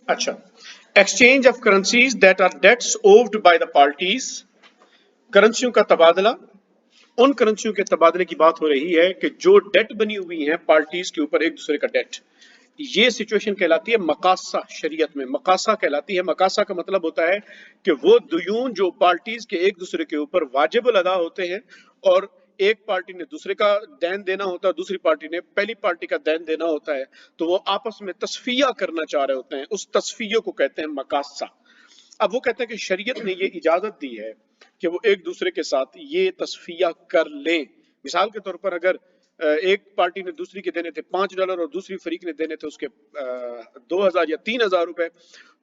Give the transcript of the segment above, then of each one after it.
अच्छा, exchange of currencies that are debts owed by the parties, करेंसियों का तबादला, उन करेंसियों के तबादले की बात हो रही है कि जो डेट बनी हुई है पार्टीज के ऊपर एक दूसरे का डेट। ये सिचुएशन कहलाती है मकासा, शरीयत में मकासा कहलाती है। मकासा का मतलब होता है कि वो दुयून जो पार्टीज के एक दूसरे के ऊपर वाजिब अदा होते हैं और एक पार्टी ने दूसरे का दैन देना होता है, दूसरी पार्टी ने पहली पार्टी का दैन देना होता है, तो वो आपस में तस्फिया करना चाह रहे होते हैं, उस तस्फिया को कहते हैं मकासा। अब वो कहते हैं कि शरीयत ने ये इजाजत दी है कि वो एक दूसरे के साथ ये तस्फिया कर लें। मिसाल के तौर पर अगर एक पार्टी ने दूसरी के देने थे $5 और दूसरी फरीक ने देने थे उसके 2,000 या 3,000 रुपए,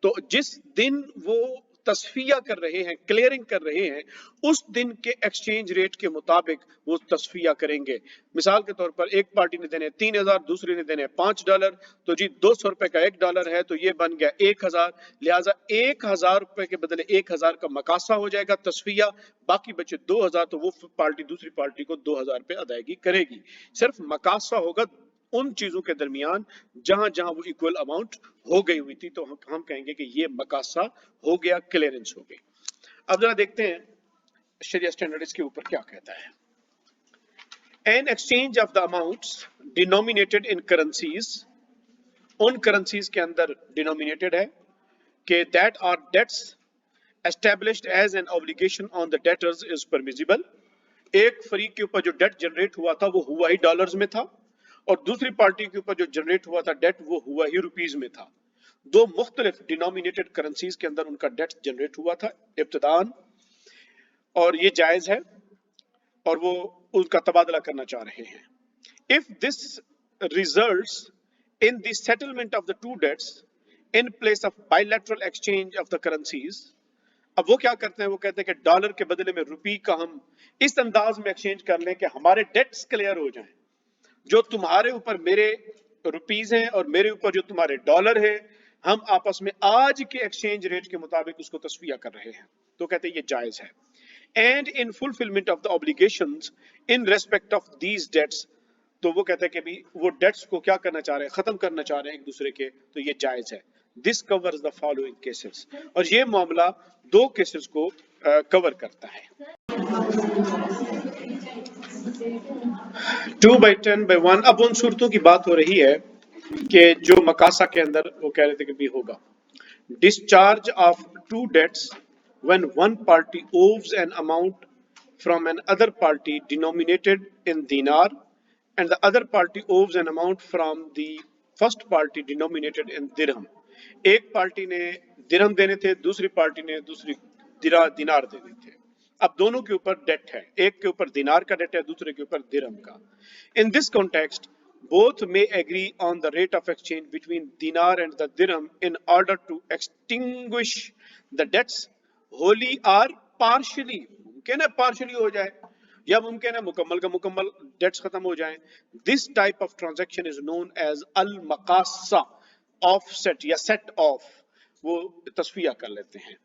तो जिस दिन वो तस्फिया कर रहे हैं, क्लियरिंग कर रहे हैं, उस दिन के एक्सचेंज रेट के मुताबिक वो तस्फिया करेंगे। मिसाल के तौर पर एक पार्टी ने देने 3,000, दूसरी ने देने $5, तो जी 200 रुपए का $1 है, तो ये बन गया 1,000। लिहाजा 1,000 रुपए के बदले 1,000 का मकासा हो जाएगा तस्फिया, बाकी बचे 2,000, तो वो पार्टी दूसरी पार्टी को 2,000 रुपए अदायगी करेगी। सिर्फ मकासा होगा उन चीजों के दरमियान जहां जहां वो इक्वल अमाउंट हो गई हुई थी, तो हम कहेंगे कि ये मकासा हो गया, क्लियरेंस हो गई। अब जरा देखते हैं शरिया स्टैंडर्ड इसके ऊपर क्या कहता है। An exchange of the amounts denominated in currencies, उन करेंसीज के अंदर डिनोमिनेटेड है कि that are debts established as an obligation on the debtors is permissible. एक फरीक के ऊपर जो डेट जनरेट हुआ था वो हुआ ही डॉलर्स में था, और दूसरी पार्टी के ऊपर जो जनरेट हुआ था डेट वो हुआ ही रुपीज में था। दो मुख्तलिफ डिनोमिनेटेड करेंसीज के अंदर उनका डेट जनरेट हुआ था इब्तिदान, और ये जायज है और वो उनका तबादला करना चाह रहे हैं। If this results in the settlement of the two debts in place of bilateral exchange of the currencies, अब वो क्या करते हैं, वो कहते हैं कि डॉलर के बदले में रुपी का हम इस अंदाज में एक्सचेंज कर लें कि हमारे डेट्स क्लियर हो जाएं। जो तुम्हारे ऊपर मेरे रुपीज हैं और मेरे ऊपर जो तुम्हारे डॉलर है, हम आपस में आज के एक्सचेंज रेट के मुताबिक उसको तस्फिया कर रहे हैं, तो कहते हैं ये जायज है। And in fulfilment of the obligations in respect of these debts, तो वो कहते हैं कि भी वो डेट्स को क्या करना चाह रहे हैं, खत्म करना चाह रहे हैं एक दूसरे के, तो ये जायज है। This covers the following cases, और ये मामला दो केसेस को कवर करता है। 2/10/1। अब उन सूरतों की बात हो रही है कि जो मकासा के अंदर वो कह रहे थे कि भी होगा। Discharge of two debts when one party owes an amount from an other party denominated in dinar and the other party owes an amount from the first party denominated in dirham। एक party ने दिरहम देने थे, दूसरी party ने दूसरी दिनार देने थे। अब दोनों के ऊपर डेट है, एक के ऊपर दिनार का डेट है, दूसरे के ऊपर दिरहम का। In this context both may agree on the rate of exchange between dinar and the dirham in order to extinguish the debts wholly or partially। मुमकिन है पार्शली हो जाए या मुमकिन है मुकम्मल का मुकम्मल डेट्स खत्म हो जाएं। This type of transaction is known as अल मकासा ऑफसेट या सेट ऑफ, वो तस्फिया कर लेते हैं।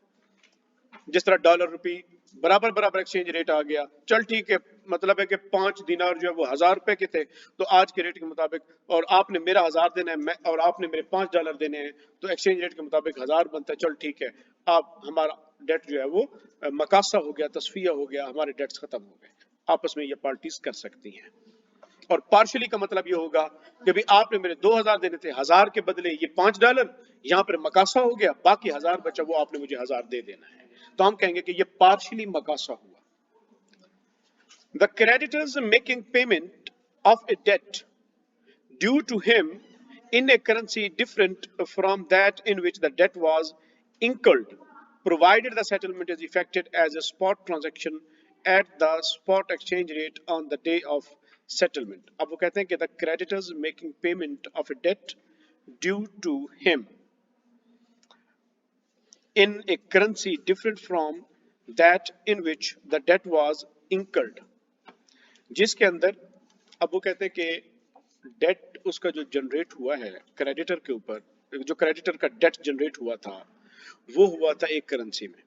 जिस तरह डॉलर रुपी बराबर बराबर एक्सचेंज रेट आ गया, चल ठीक है, मतलब है कि 5 दिनार जो है वो 1,000 रुपए के थे, तो आज के रेट के मुताबिक, और आपने मेरा 1,000 देना है और आपने मेरे $5 देने हैं, तो एक्सचेंज रेट के मुताबिक 1,000 बनता है। चल ठीक है, आप हमारा डेट जो है वो मकासा हो गया, तस्फिया हो गया, हमारे डेट्स खत्म हो गए। आपस में ये पार्टीज कर सकती हैं। और पार्शली का मतलब ये होगा कि भी आपने मेरे 2,000 देने थे, 1,000 के बदले ये $5, यहाँ पर मकासा हो गया, बाकी 1,000 बचा वो आपने मुझे 1,000 दे देना है, तो हम कहेंगे कि ये पार्शली मकासा हुआ। The creditors making payment of a debt due to him in a currency different from that in which the debt was incurred, provided the settlement is effected as a spot transaction at the spot exchange rate on the day of settlement। अब वो कहते हैं कि the creditors making payment of a debt due to him in a currency different from that in which the debt was incurred, जिसके अंदर अब वो कहते हैं कि डेट उसका जो जनरेट हुआ है क्रेडिटर के ऊपर, जो क्रेडिटर का डेट जनरेट हुआ था वो हुआ था एक करेंसी में।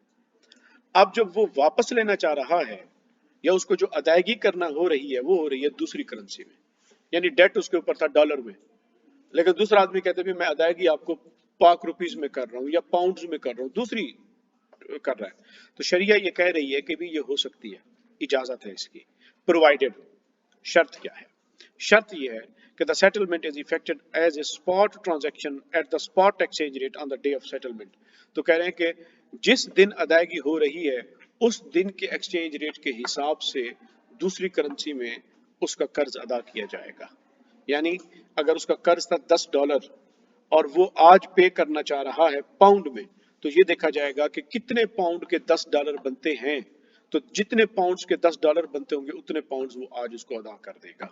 अब जब वो वापस लेना चाह रहा है या उसको जो अदायगी करना हो रही है वो हो रही है दूसरी करेंसी में, यानी डेट उसके ऊपर था डॉलर में, लेकिन दूसरा आदमी कहते भी मैं अदायगी आपको पाक रुपीज में कर रहा हूं या पाउंड्स में कर रहा हूं, दूसरी कर रहा है, तो शरिया ये कह रही है कि भी ये हो सकती है, इजाजत है इसकी, प्रोवाइडेड, शर्त क्या है? शर्त ये है कि the settlement is effected as a spot transaction at the spot exchange rate on the day of settlement. तो कह रहे हैं कि जिस दिन अदायगी हो रही है उस दिन के एक्सचेंज रेट के हिसाब से दूसरी करेंसी में उसका कर्ज अदा किया जाएगा। यानी अगर उसका कर्ज था $10 और वो आज पे करना चाह रहा है पाउंड में, तो ये देखा जाएगा कि कितने पाउंड के $10 बनते हैं, तो जितने पाउंड्स के $10 बनते होंगे उतने पाउंड्स वो आज उसको अदा कर देगा।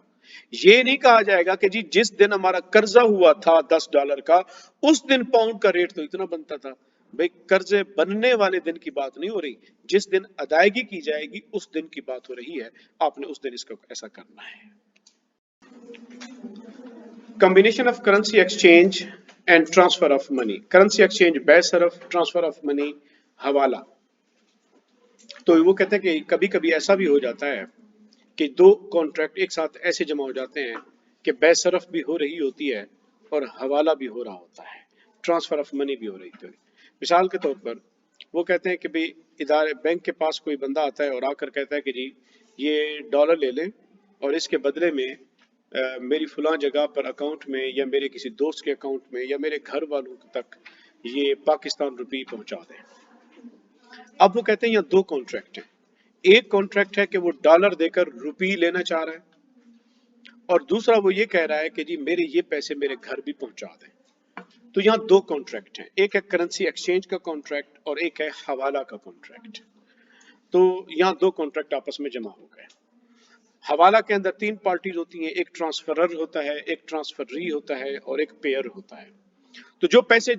ये नहीं कहा जाएगा कि जी जिस दिन हमारा कर्जा हुआ था $10 का उस दिन पाउंड का रेट तो इतना बनता था। भाई कर्जे बनने वाले दिन की बात नहीं हो रही, जिस दिन अदायगी की जाएगी उस दिन की बात हो रही है, आपने उस दिन इसको ऐसा करना है। Combination of currency exchange and transfer of money. Currency exchange by Surf, transfer of money हवाला। तो वो कहते हैं कि कभी कभी ऐसा भी हो जाता है कि दो कॉन्ट्रैक्ट एक साथ ऐसे जमा हो जाते हैं कि बै सरफ भी हो रही होती है और हवाला भी हो रहा होता है, ट्रांसफर ऑफ मनी भी हो रही होती है। मिसाल के तौर पर वो कहते हैं कि भाई इदारे बैंक के पास कोई बंदा आता है और आकर कहता है कि जी ये डॉलर ले लें और इसके बदले में मेरी फलां जगह पर अकाउंट में या मेरे किसी दोस्त के अकाउंट में या मेरे घर वालों तक ये पाकिस्तान रुपी पहुंचा दें। अब वो कहते हैं यहाँ दो कॉन्ट्रैक्ट हैं, एक कॉन्ट्रैक्ट है कि वो डॉलर देकर रुपी लेना चाह रहा है और दूसरा वो ये कह रहा है कि जी मेरे ये पैसे मेरे घर भी पहुंचा दें। तो यहाँ दो कॉन्ट्रैक्ट हैं, एक है करेंसी एक्सचेंज का कॉन्ट्रैक्ट और एक है हवाला का कॉन्ट्रैक्ट। तो यहाँ दो कॉन्ट्रैक्ट आपस में जमा हो गए। हवाला के अंदर तीन पार्टीज होती हैं, एक ट्रांसफरर होता है, एक ट्रांसफरी होता है और एक पेयर होता है। तो जो पैसे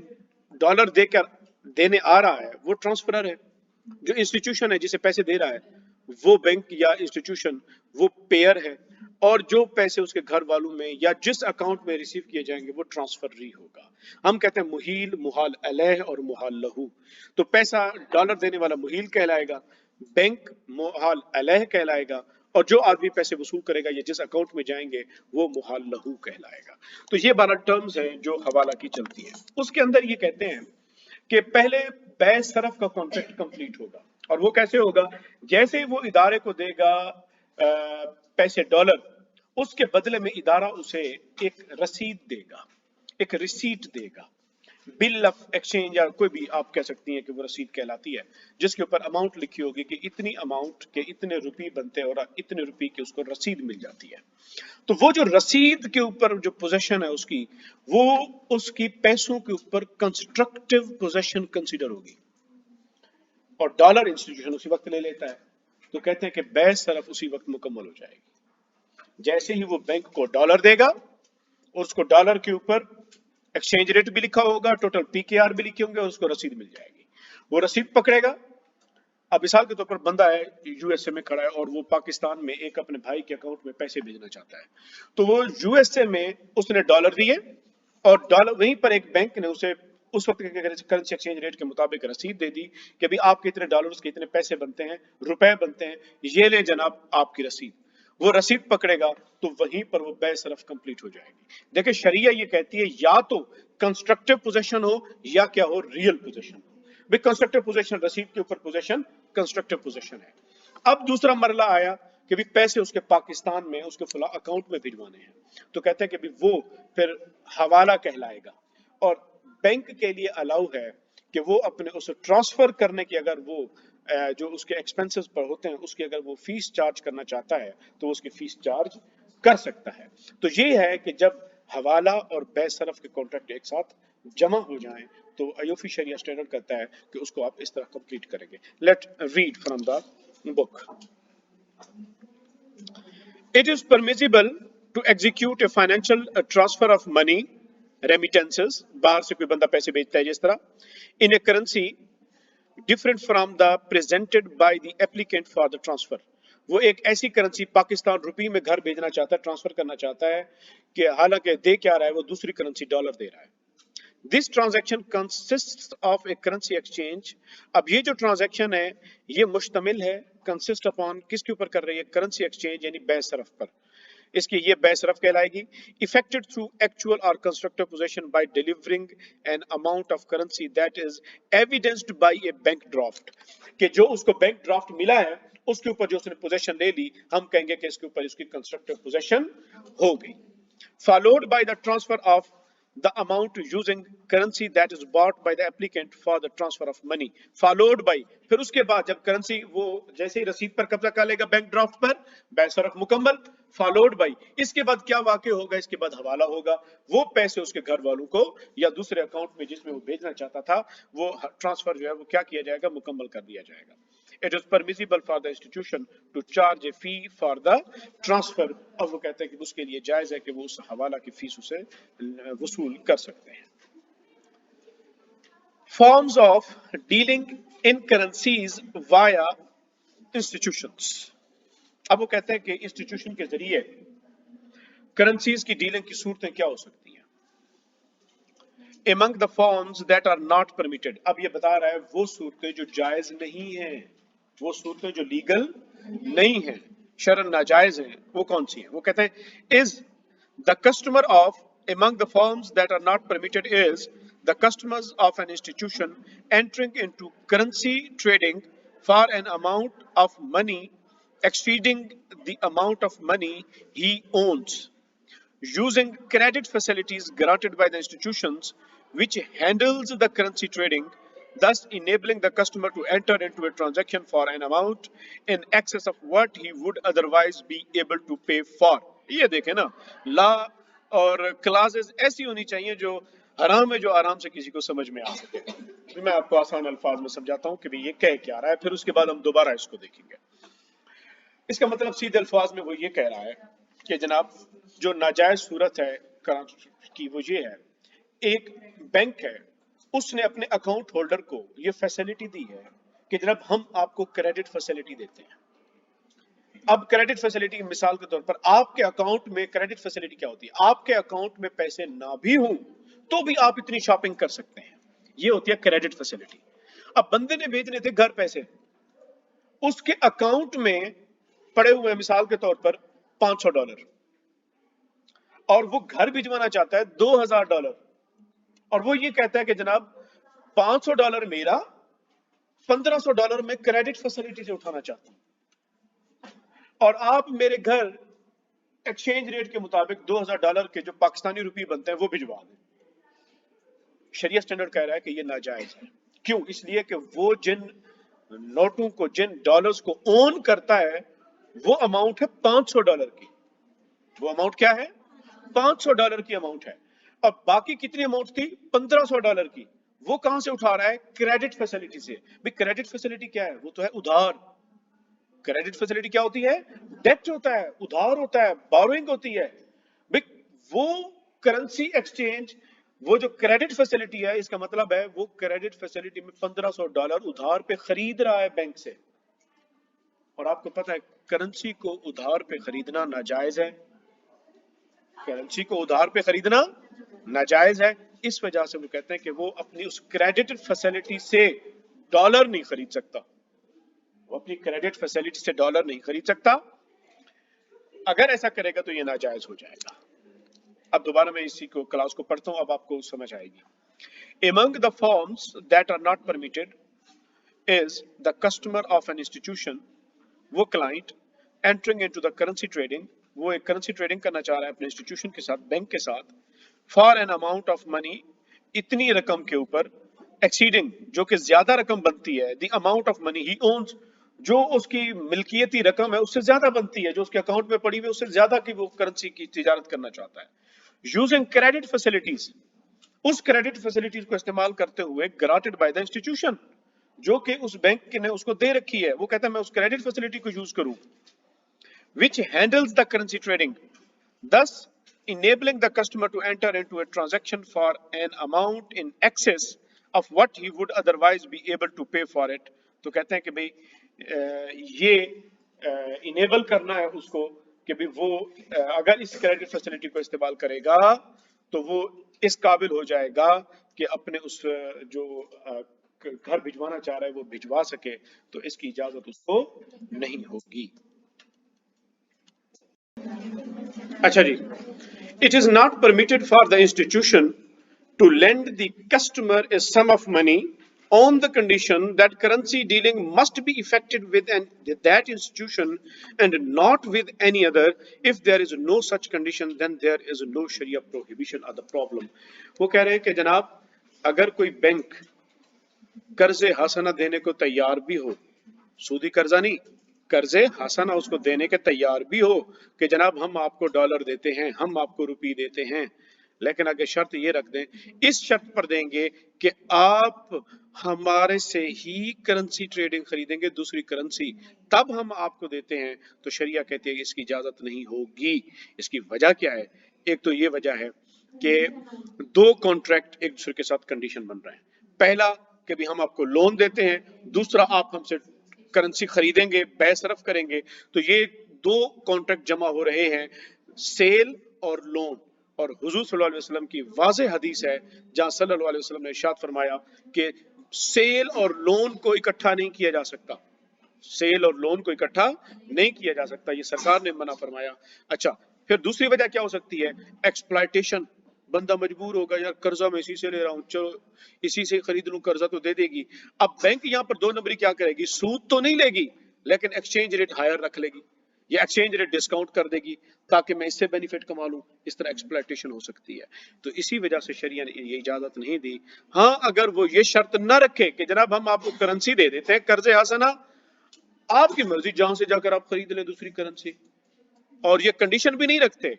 डॉलर देकर देने आ रहा है वो ट्रांसफरर है, जो इंस्टीट्यूशन है जिसे पैसे दे रहा है वो बैंक या इंस्टीट्यूशन वो पेयर है, और जो पैसे उसके घर वालों में या जिस अकाउंट में रिसीव किए जाएंगे वो ट्रांसफररी होगा। हम कहते हैं मुहील, मुहाल अलैह और मुहाल लहू। तो पैसा डॉलर देने वाला मुहील कहलाएगा, बैंक मुहाल अलैह कहलाएगा, और जो आदमी पैसे वसूल करेगा या जिस अकाउंट में जाएंगे वो मुहाल लहू कहलाएगा। तो ये 12 टर्म्स हैं जो हवाला की चलती है। उसके अंदर ये कहते हैं कि पहले बै सरफ का कॉन्ट्रैक्ट कंप्लीट होगा, और वो कैसे होगा? जैसे ही वो इदारे को देगा पैसे डॉलर, उसके बदले में इदारा उसे एक रसीद देगा, एक रिसीट देगा, बिल ऑफ एक्सचेंज या कोई भी आप कह सकती हैं कि वो रसीद कहलाती है, जिसके ऊपर अमाउंट लिखी होगी कि इतनी अमाउंट के इतने रुपये बनते हैं और इतने रुपये की उसको रसीद मिल जाती है। तो वो जो रसीद के ऊपर जो पोजेशन है उसकी, वो उसकी पैसों के ऊपर कंस्ट्रक्टिव पोजेशन कंसीडर होगी, और डॉलर इंस्टीट्यूशन उसी वक्त ले लेता है। तो कहते हैं कि बै सरफ उसी वक्त मुकम्मल हो जाएगी जैसे ही वो बैंक को डॉलर देगा और उसको डॉलर के ऊपर एक्सचेंज रेट भी लिखा होगा, टोटल पीकेआर भी लिखे होंगे और उसको रसीद मिल जाएगी। वो रसीद पकड़ेगा। अब मिसाल के तौर पर बंदा है यूएसए में खड़ा है और वो पाकिस्तान में एक अपने भाई के अकाउंट में पैसे भेजना चाहता है, तो वो यूएसए में उसने डॉलर दिए और डॉलर वहीं पर एक बैंक ने उसे उस वक्त के करेंसी एक्सचेंज रेट के मुताबिक रसीद दे दी कि भाई आपके इतने डॉलर्स के इतने पैसे बनते हैं, रुपए बनते हैं, ये ले जनाब आपकी रसीद। वो रसीद पकड़ेगा तो वहीं पर वो बै सरफ कंप्लीट हो जाएगी। देखिए शरिया ये कहती है या तो कंस्ट्रक्टिव पोजेशन हो या क्या हो, रियल पोजेशन हो। भाई कंस्ट्रक्टिव पोजेशन रसीद के ऊपर पोजेशन कंस्ट्रक्टिव पोजेशन है। अब दूसरा मरला आया कि भी पैसे उसके पाकिस्तान में उसके फला अकाउंट में भिजवाने हैं, तो कहते हैं कि भी वो फिर हवाला कहलाएगा, और बैंक के लिए अलाउ है कि वो अपने उसे ट्रांसफर करने की अगर वो जो उसके एक्सपेंसेस पर होते हैं उसकी अगर वो फीस चार्ज करना चाहता है तो उसकी फीस चार्ज कर सकता है। तो ये है कि जब हवाला और बै सरफ के कॉन्ट्रैक्ट एक साथ जमा हो जाएं तो अयोफी शरिया स्टैंडर्ड कहता है कि उसको आप इस तरह कंप्लीट करेंगे। Let read from the book. It is permissible to execute a financial transfer of money, remittances, बाहर से कोई बंदा पैसे भेजता है जिस तरह, in a currency different from the presented by the applicant for the transfer. वो एक ऐसी करेंसी पाकिस्तान रुपी में घर भेजना चाहता है, ट्रांसफर करना चाहता है कि हालांकि दे क्या रहा है वो दूसरी करेंसी डॉलर दे रहा है। This transaction consists of a currency exchange. अब ये जो ट्रांजैक्शन है ये मुश्तमिल है, consist upon किसके ऊपर कर रही है? करेंसी एक्सचेंज यानी बै सरफ पर। इसकी ये बेसरफ कहलाएगी. Effected through actual or constructive possession by delivering an amount of currency that is evidenced by a bank draft. कि जो उसको बैंक ड्राफ्ट मिला है उसके ऊपर जो उसने पोजेशन ले ली, हम कहेंगे कि इसके ऊपर इसकी कंस्ट्रक्टिव पोजेशन हो गई. Followed by the transfer of the amount using currency that is bought by the applicant for the transfer of money. Followed by, फिर उसके बाद जब करेंसी वो जैसे ही रसीद पर कब्जा कर लेगा बैंक ड्राफ्ट पर, बेसरफ मुकम्मल. फॉलोड बाई, इसके बाद क्या वाकई होगा, इसके बाद हवाला होगा. वो पैसे उसके घर वालों को या दूसरे अकाउंट में जिसमें वो भेजना चाहता था वो ट्रांसफर जो है वो क्या किया जाएगा, मुकम्मल कर दिया जाएगा. It is permissible for the institution to charge a fee for the transfer. अब वो कहते हैं कि उसके लिए जायज है कि वो उस हवाला की फीस उसे वसूल कर सकते हैं. Forms of dealing in currencies via institutions. अब वो कहते हैं कि इंस्टीट्यूशन के जरिए करेंसीज की डीलिंग की सूरतें क्या हो सकती हैं. Among the forms that are not permitted. अब ये बता रहा है वो सूरतें जो जायज नहीं हैं, वो सूरतें जो लीगल नहीं हैं, शरन नाजायज हैं, वो कौन सी हैं. वो कहते हैं is the customer of, among the forms that are not permitted is the customers of an institution entering into currency trading for an amount of money exceeding the amount of money he owns, using credit facilities granted by the institutions which handles the currency trading, thus enabling the customer to enter into a transaction for an amount in excess of what he would otherwise be able to pay for. ये देखें ना, law और classes ऐसी होनी चाहिए जो हराम है, जो आराम से किसी को समझ में आ सके. तो मैं आपको आसान अल्फाज में समझाता हूँ कि भाई ये कह क्या रहा है, फिर उसके बाद हम दोबारा इसको देखेंगे. इसका मतलब सीधे अल्फाज में वो ये कह रहा है कि जनाब जो नाजायज सूरत है की वो ये है, एक बैंक है उसने अपने अकाउंट होल्डर को ये फैसिलिटी दी है कि जनाब हम आपको क्रेडिट फैसिलिटी देते हैं. अब क्रेडिट फैसिलिटी की मिसाल के तौर पर आपके अकाउंट में क्रेडिट फैसिलिटी क्या होती है, आपके अकाउंट में पैसे ना भी हों तो भी आप इतनी शॉपिंग कर सकते हैं, ये होती है क्रेडिट फैसिलिटी. अब बंदे ने भेजने थे घर पैसे, उसके अकाउंट में पड़े हुए मिसाल के तौर पर $500 और वो घर भिजवाना चाहता है $2000 और वो ये कहता है कि जनाब $500 मेरा, $1500 में क्रेडिट फैसिलिटी से उठाना चाहता हूं और आप मेरे घर एक्सचेंज रेट के मुताबिक $2000 के जो पाकिस्तानी रुपये बनते हैं वो भिजवा दें. शरिया स्टैंडर्ड कह रहा है कि ये नाजायज है. क्यों? इसलिए कि वो जिन नोटों को, जिन डॉलर्स को ओन करता है वो अमाउंट है $500 की. वो अमाउंट क्या है? $500 की अमाउंट है. और बाकी कितनी अमाउंट थी? $1500 की. वो कहां से उठा रहा है? क्रेडिट फैसिलिटी से. भाई क्रेडिट फैसिलिटी क्या है? वो तो है उधार. क्रेडिट फैसिलिटी क्या होती है? डेट होता है, उधार होता है, बोरोइंग होती है. भाई वो करेंसी एक्सचेंज, वो जो क्रेडिट फैसिलिटी है, इसका मतलब है वो क्रेडिट फैसिलिटी में $1500 उधार पे खरीद रहा है बैंक से. और आपको पता है करेंसी को उधार पे खरीदना नाजायज है. करेंसी को उधार पे खरीदना नाजायज है. इस वजह से वो कहते हैं कि वो अपनी उस क्रेडिट फैसिलिटी से डॉलर नहीं खरीद सकता. वो अपनी क्रेडिट फैसिलिटी से डॉलर नहीं खरीद सकता. अगर ऐसा करेगा तो ये नाजायज हो जाएगा. अब दोबारा मैं इसी को क्लास को पढ़ता हूं, अब आपको समझ आएगी. Among the forms that are not permitted is the customer of an institution, वो client entering into the currency trading, वो एक करेंसी ट्रेडिंग करना चाह रहा है अपने इंस्टीट्यूशन के साथ, बैंक के साथ, for an amount of money, इतनी रकम के ऊपर, एक्सीडिंग जो कि ज्यादा रकम बनती है, the amount of money he owns, जो उसकी मिल्कियती रकम है उससे ज्यादा बनती है, जो उसके अकाउंट में पड़ी हुई उससे ज्यादा की वो करेंसी की तिजारत करना चाहता है. यूजिंग क्रेडिट फैसिलिटीज, उस क्रेडिट फैसिलिटीज को इस्तेमाल करते हुए, ग्रांटेड बाय द इंस्टीट्यूशन, जो कि उस बैंक ने उसको दे रखी है. वो कहता है मैं उस क्रेडिट फैसिलिटी को यूज करूं, which handles the currency trading, thus enabling the customer to enter into a transaction for an amount in excess of what he would otherwise be able to pay for it. तो कहते हैं कि भाई ये enable करना है उसको कि भाई वो अगर इस क्रेडिट फैसिलिटी को इस्तेमाल करेगा तो वो इस काबिल हो जाएगा कि अपने उस जो घर भिजवाना चाह रहा है वो भिजवा सके, तो इसकी इजाजत उसको नहीं होगी. अच्छा जी, it is not permitted for the institution to lend the customer a sum of money on the condition that currency dealing must be effected with that institution and not with any other. If there is no such condition, then there is no Sharia prohibition of the problem. वो कह रहे हैं कि जनाब अगर कोई bank कर्ज हासना देने को तैयार भी हो, सूदी कर्जा नहीं, कर्जे हासना उसको देने के तैयार भी हो कि जनाब हम आपको डॉलर देते हैं, हम आपको रुपये देते हैं, लेकिन अगर शर्त ये रख दें, इस शर्त पर देंगे कि आप हमारे से ही करेंसी ट्रेडिंग खरीदेंगे, दूसरी करेंसी, तब हम आपको देते हैं, तो शरिया कहती है कि इसकी इजाजत नहीं होगी। इसकी वजह क्या है? एक तो ये वजह है कि दो कॉन्ट्रैक्ट एक दूसरे के साथ कंडीशन बन रहे हैं। पहला कि भी हम आपको लोन देते हैं, दूसरा आप हमसे करेंसी खरीदेंगे, बै सरफ करेंगे, तो ये दो कॉन्ट्रैक्ट जमा हो रहे हैं, सेल और लोन। और हुजूर सल्लल्लाहु अलैहि वसल्लम की वाज़ेह हदीस है जहां सल्लल्लाहु अलैहि वसल्लम ने इरशाद फरमाया कि सेल और लोन को इकट्ठा नहीं किया जा सकता, सेल और लोन को इकट्ठा नहीं किया जा सकता, ये सरकार ने मना फरमाया। अच्छा, फिर दूसरी वजह क्या हो सकती है? एक्सप्लॉयटेशन। बंदा मजबूर होगा, यार कर्जा मैं इसी से ले रहा हूं, चलो इसी से खरीद लूं, कर्जा तो दे देगी। अब बैंक यहाँ पर दो नंबरी क्या करेगी? सूद तो नहीं लेगी, लेकिन एक्सचेंज रेट हायर रख लेगी या एक्सचेंज रेट डिस्काउंट कर देगी ताकि मैं इससे बेनिफिट कमा लूं। इस तरह एक्सप्लॉयटेशन हो सकती है। तो इसी वजह से शरिया ने ये इजाजत नहीं दी। हाँ, अगर वो ये शर्त न रखे कि जनाब हम आपको करेंसी दे देते हैं, कर्ज हासना, आपकी मर्जी, जहां से जाकर आप खरीद लें दूसरी करेंसी, और ये कंडीशन भी नहीं रखते,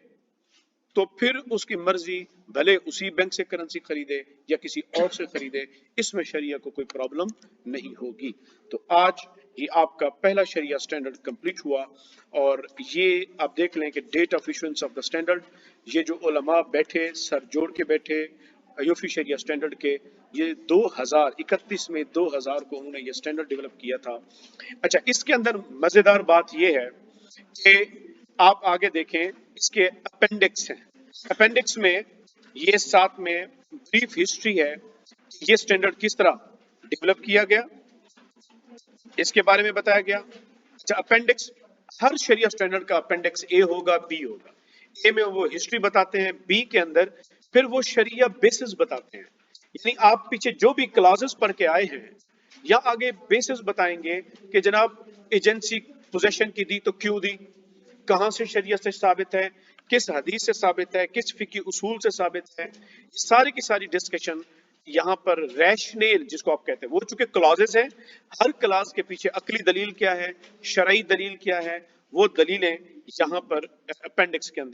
तो फिर उसकी मर्जी, भले उसी बैंक से करेंसी खरीदे या किसी और से खरीदे, इसमें शरिया को कोई प्रॉब्लम नहीं होगी। तो आज ये आपका पहला शरिया स्टैंडर्ड कंप्लीट हुआ, और ये आप देख लें कि date of issuance of the standard, ये जो उलमा बैठे, सर जोड़ के बैठे यूफी शरिया स्टैंडर्ड के, ये 2031 में 2000 को उन्होंने ये स्टैंडर्ड डेवलप किया था। अच्छा, इसके अंदर मजेदार बात ये है कि आप आगे देखें, इसके अपेंडिक्स हैं। अपेंडिक्स में ये साथ में ब्रीफ हिस्ट्री है कि ये स्टैंडर्ड किस तरह डेवलप किया गया, इसके बारे में बताया गया। अच्छा, अपेंडिक्स, हर शरिया स्टैंडर्ड का अपेंडिक्स ए होगा, बी होगा। ए में वो हिस्ट्री बताते हैं, बी के अंदर फिर वो शरिया बेसिस बताते हैं, यानी आप पीछे जो भी क्लॉजेस पढ़ के आए हैं या आगे बेसिस बताएंगे कि जनाब एजेंसी पोजेशन की दी तो क्यों दी, कहां से शरीयत से साबित है, किस हदीस से साबित है, किस फिकी उसूल से साबित है, ये सारी की सारी डिस्कशन यहाँ पर रैशनेल जिसको आप कहते हैं, वो चूंकि क्लॉजेस हैं, हर क्लास के पीछे अकली दलील क्या है, शरई दलील क्या है, वो दलीलें यहाँ पर अपेंडिक्स के अंदर